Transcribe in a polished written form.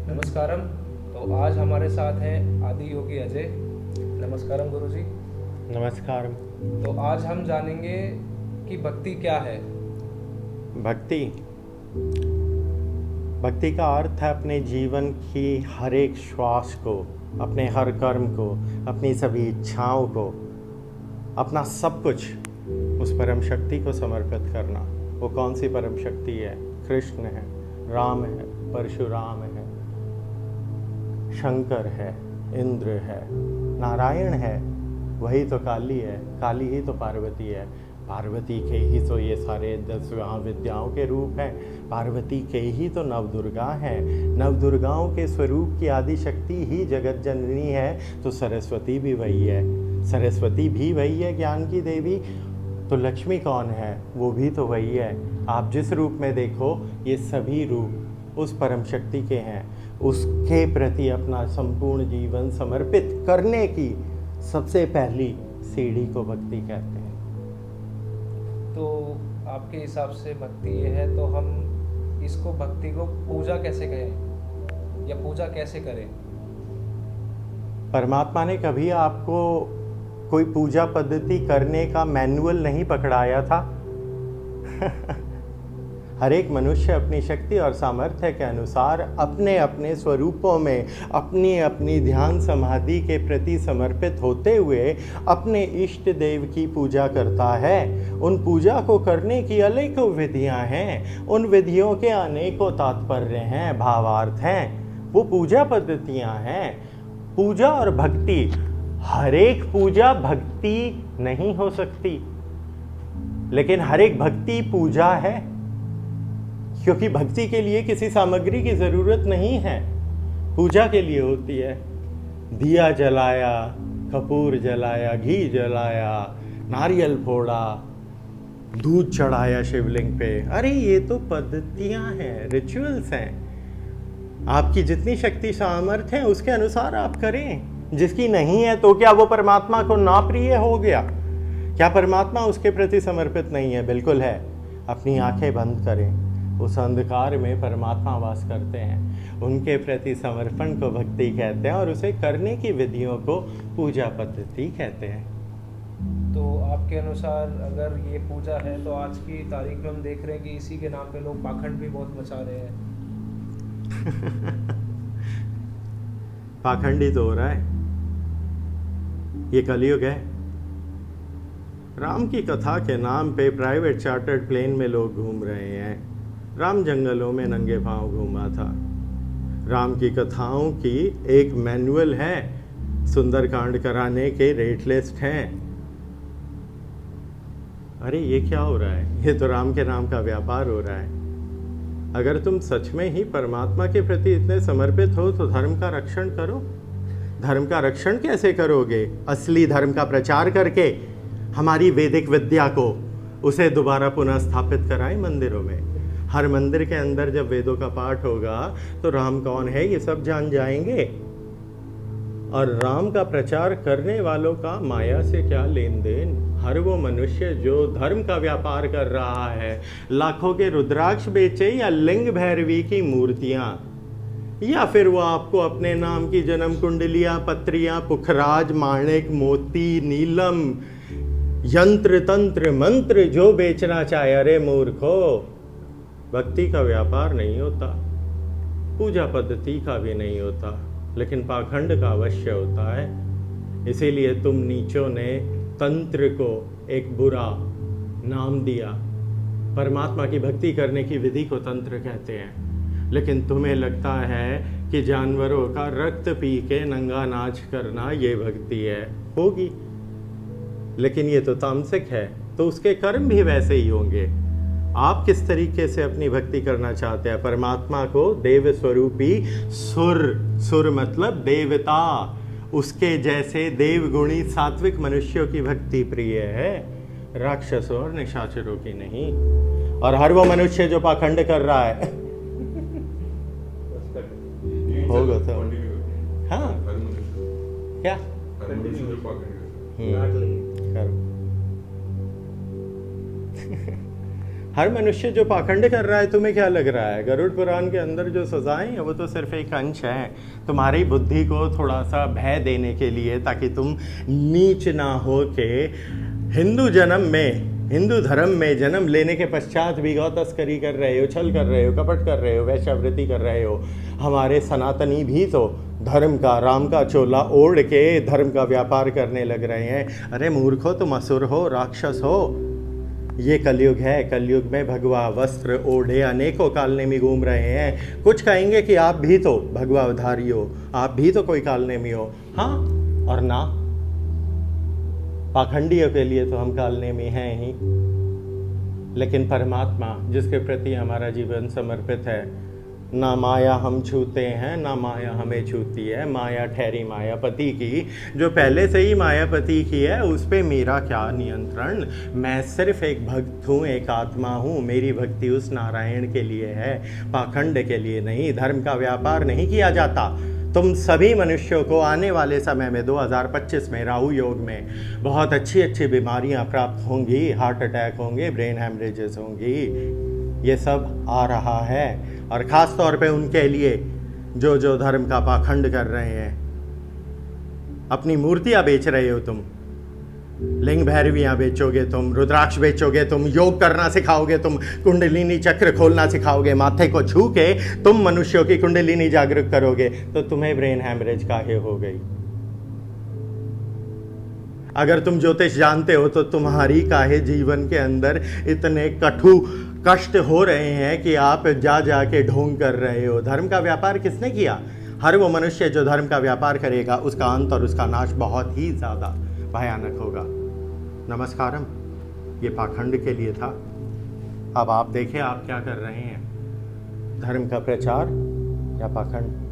नमस्कारम। तो आज हमारे साथ हैं आदि योगी अजय। नमस्कारम गुरुजी। नमस्कार। तो आज हम जानेंगे कि भक्ति क्या है। भक्ति भक्ति का अर्थ है अपने जीवन की हर एक श्वास को, अपने हर कर्म को, अपनी सभी इच्छाओं को, अपना सब कुछ उस परम शक्ति को समर्पित करना। वो कौन सी परम शक्ति है? कृष्ण है, राम है, परशुराम है, शंकर है, इंद्र है, नारायण है, वही तो काली है, काली ही तो पार्वती है, पार्वती के ही तो ये सारे 10 विद्याओं के रूप हैं, पार्वती के ही तो नवदुर्गा हैं, नवदुर्गाओं के स्वरूप की आदि शक्ति ही जगत जननी है। तो सरस्वती भी वही है, सरस्वती भी वही है, ज्ञान की देवी। तो लक्ष्मी कौन है? वो भी तो वही है। आप जिस रूप में देखो, ये सभी रूप उस परम शक्ति के हैं। उसके प्रति अपना संपूर्ण जीवन समर्पित करने की सबसे पहली सीढ़ी को भक्ति कहते हैं। तो आपके हिसाब से भक्ति ये है, तो हम इसको भक्ति को पूजा कैसे कहें या पूजा कैसे करें? परमात्मा ने कभी आपको कोई पूजा पद्धति करने का मैनुअल नहीं पकड़ाया था। हर एक मनुष्य अपनी शक्ति और सामर्थ्य के अनुसार अपने अपने स्वरूपों में अपनी अपनी ध्यान समाधि के प्रति समर्पित होते हुए अपने इष्ट देव की पूजा करता है। उन पूजा को करने की अनेकों विधियां हैं, उन विधियों के अनेकों तात्पर्य हैं, भावार्थ हैं, वो पूजा पद्धतियां हैं। पूजा और भक्ति, हर एक पूजा भक्ति नहीं हो सकती, लेकिन हर एक भक्ति पूजा है, क्योंकि भक्ति के लिए किसी सामग्री की जरूरत नहीं है, पूजा के लिए होती है। दिया जलाया, कपूर जलाया, घी जलाया, नारियल फोड़ा, दूध चढ़ाया शिवलिंग पे, अरे ये तो पद्धतियां हैं, रिचुअल्स हैं। आपकी जितनी शक्ति सामर्थ्य है उसके अनुसार आप करें। जिसकी नहीं है तो क्या वो परमात्मा को नाप्रिय हो गया? क्या परमात्मा उसके प्रति समर्पित नहीं है? बिल्कुल है। अपनी आंखें बंद करें, उस अंधकार में परमात्मा वास करते हैं, उनके प्रति समर्पण को भक्ति कहते हैं और उसे करने की विधियों को पूजा पद्धति कहते हैं। तो आपके अनुसार अगर ये पूजा है, तो आज की तारीख में हम देख रहे हैं कि इसी के नाम पे लोग पाखंड भी बहुत मचा रहे हैं। पाखंडी तो हो रहा है, ये कलयुग है। राम की कथा के नाम पे प्राइवेट चार्टर्ड प्लेन में लोग घूम रहे हैं। राम जंगलों में नंगे पांव घूमा था। राम की कथाओं की एक मैनुअल है, सुंदरकांड कराने के रेट लिस्ट हैं। अरे ये क्या हो रहा है? ये तो राम के नाम का व्यापार हो रहा है। अगर तुम सच में ही परमात्मा के प्रति इतने समर्पित हो तो धर्म का रक्षण करो। धर्म का रक्षण कैसे करोगे? असली धर्म का प्रचार करके, हमारी वैदिक विद्या को उसे दोबारा पुनः स्थापित कराएं मंदिरों में। हर मंदिर के अंदर जब वेदों का पाठ होगा तो राम कौन है ये सब जान जाएंगे। और राम का प्रचार करने वालों का माया से क्या लेन देन? हर वो मनुष्य जो धर्म का व्यापार कर रहा है, लाखों के रुद्राक्ष बेचे या लिंग भैरवी की मूर्तियां, या फिर वो आपको अपने नाम की जन्म कुंडलियां, पत्रियां, पुखराज, माणिक, मोती, नीलम, यंत्र, तंत्र, मंत्र जो बेचना चाहे, अरे मूर्खो, भक्ति का व्यापार नहीं होता, पूजा पद्धति का भी नहीं होता, लेकिन पाखंड का अवश्य होता है। इसीलिए तुम नीचों ने तंत्र को एक बुरा नाम दिया। परमात्मा की भक्ति करने की विधि को तंत्र कहते हैं, लेकिन तुम्हें लगता है कि जानवरों का रक्त पी के नंगा नाच करना ये भक्ति है। होगी, लेकिन ये तो तामसिक है, तो उसके कर्म भी वैसे ही होंगे। आप किस तरीके से अपनी भक्ति करना चाहते हैं? परमात्मा को देव स्वरूपी सुर मतलब देवता, उसके जैसे देवगुणी सात्विक मनुष्यों की भक्ति प्रिय है, राक्षसों और निशाचरों की नहीं। और हर वो मनुष्य जो पाखंड कर रहा है होगा तो हाँ क्या करो। हर मनुष्य जो पाखंड कर रहा है, तुम्हें क्या लग रहा है? गरुड़ पुराण के अंदर जो सजाएं हैं वो तो सिर्फ एक अंश है, तुम्हारी बुद्धि को थोड़ा सा भय देने के लिए, ताकि तुम नीच ना हो के हिंदू जन्म में, हिंदू धर्म में जन्म लेने के पश्चात भी गौ तस्करी कर रहे हो, छल कर रहे हो, कपट कर रहे हो, वैश्यावृत्ति कर रहे हो। हमारे सनातनी भी तो धर्म का, राम का चोला ओढ़ के धर्म का व्यापार करने लग रहे हैं। अरे मूर्खो, तुम असुर हो, राक्षस हो। ये कलयुग है, कलयुग में भगवा वस्त्र ओढ़े अनेकों कालनेमी घूम रहे हैं। कुछ कहेंगे कि आप भी तो भगवाधारी हो, आप भी तो कोई कालनेमी हो। हाँ और ना, पाखंडियों के लिए तो हम कालनेमी हैं ही, लेकिन परमात्मा जिसके प्रति हमारा जीवन समर्पित है, ना माया हम छूते हैं, ना माया हमें छूती है। माया ठहरी मायापति की, जो पहले से ही मायापति की है, उस पे मेरा क्या नियंत्रण। मैं सिर्फ एक भक्त हूँ, एक आत्मा हूँ। मेरी भक्ति उस नारायण के लिए है, पाखंड के लिए नहीं। धर्म का व्यापार नहीं किया जाता। तुम सभी मनुष्यों को आने वाले समय में 2025 में राहु योग में बहुत अच्छी अच्छी बीमारियां प्राप्त होंगी, हार्ट अटैक होंगे, ब्रेन हैमरेजेस होंगी। ये सब आ रहा है, और ख़ास तौर पे उनके लिए जो धर्म का पाखंड कर रहे हैं। अपनी मूर्तियां बेच रहे हो तुम, लिंग भैरवियाँ बेचोगे तुम, रुद्राक्ष बेचोगे तुम, योग करना सिखाओगे तुम, कुंडलिनी चक्र खोलना सिखाओगे, माथे को छू के तुम मनुष्यों की कुंडलिनी जागरूक करोगे, तो तुम्हें ब्रेन हैमरेज काहे हो गई? अगर तुम ज्योतिष जानते हो तो तुम्हारी काहे जीवन के अंदर इतने कठु कष्ट हो रहे हैं कि आप जा के ढोंग कर रहे हो? धर्म का व्यापार किसने किया? हर वो मनुष्य जो धर्म का व्यापार करेगा, उसका अंत और उसका नाश बहुत ही ज़्यादा भयानक होगा। नमस्कारम, ये पाखंड के लिए था। अब आप देखें आप क्या कर रहे हैं, धर्म का प्रचार या पाखंड।